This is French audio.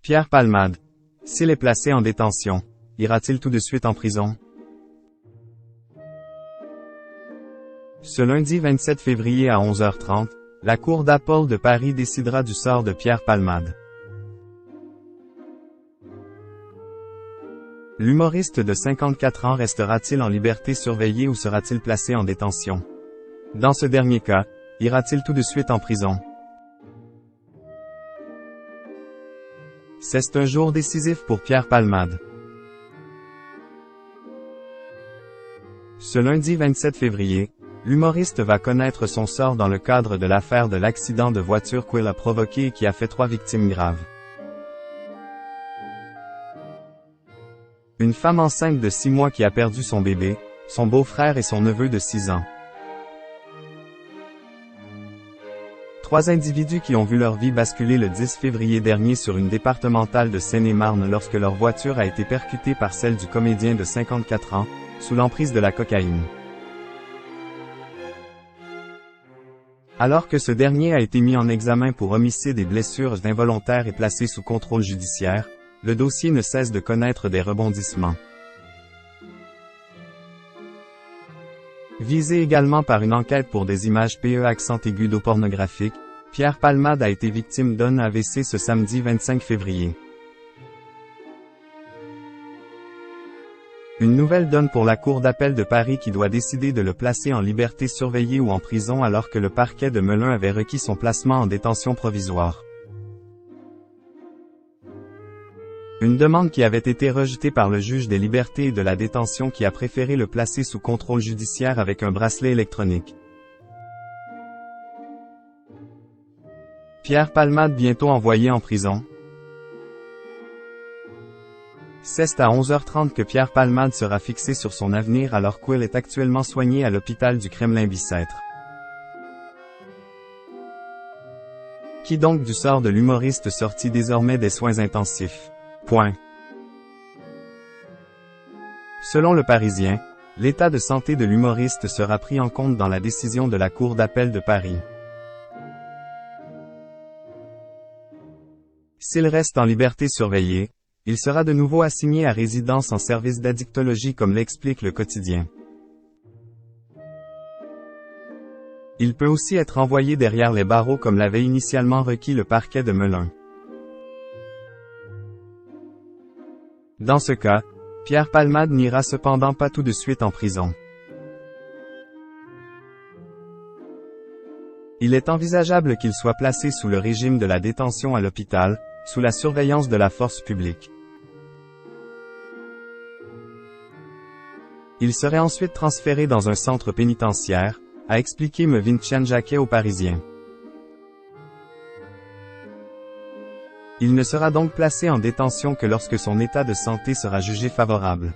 Pierre Palmade. S'il est placé en détention, ira-t-il tout de suite en prison? Ce lundi 27 février à 11h30, la Cour d'appel de Paris décidera du sort de Pierre Palmade. L'humoriste de 54 ans restera-t-il en liberté surveillée ou sera-t-il placé en détention? Dans ce dernier cas, ira-t-il tout de suite en prison? C'est un jour décisif pour Pierre Palmade. Ce lundi 27 février, l'humoriste va connaître son sort dans le cadre de l'affaire de l'accident de voiture qu'il a provoqué et qui a fait 3 victimes graves. Une femme enceinte de 6 mois qui a perdu son bébé, son beau-frère et son neveu de 6 ans. 3 individus qui ont vu leur vie basculer le 10 février dernier sur une départementale de Seine-et-Marne lorsque leur voiture a été percutée par celle du comédien de 54 ans, sous l'emprise de la cocaïne. Alors que ce dernier a été mis en examen pour homicide et blessures involontaires et placé sous contrôle judiciaire, le dossier ne cesse de connaître des rebondissements. Visé également par une enquête pour des images pédopornographiques, Pierre Palmade a été victime d'un AVC ce samedi 25 février. Une nouvelle donne pour la Cour d'appel de Paris qui doit décider de le placer en liberté surveillée ou en prison alors que le parquet de Melun avait requis son placement en détention provisoire. Une demande qui avait été rejetée par le juge des libertés et de la détention qui a préféré le placer sous contrôle judiciaire avec un bracelet électronique. Pierre Palmade bientôt envoyé en prison. C'est à 11h30 que Pierre Palmade sera fixé sur son avenir alors qu'il est actuellement soigné à l'hôpital du Kremlin-Bicêtre. Qui donc du sort de l'humoriste sorti désormais des soins intensifs? Selon Le Parisien, l'état de santé de l'humoriste sera pris en compte dans la décision de la Cour d'appel de Paris. S'il reste en liberté surveillée, il sera de nouveau assigné à résidence en service d'addictologie comme l'explique Le Quotidien. Il peut aussi être envoyé derrière les barreaux comme l'avait initialement requis le parquet de Melun. Dans ce cas, Pierre Palmade n'ira cependant pas tout de suite en prison. Il est envisageable qu'il soit placé sous le régime de la détention à l'hôpital, sous la surveillance de la force publique. Il serait ensuite transféré dans un centre pénitentiaire, a expliqué Vincent Jacquet au Parisien. Il ne sera donc placé en détention que lorsque son état de santé sera jugé favorable.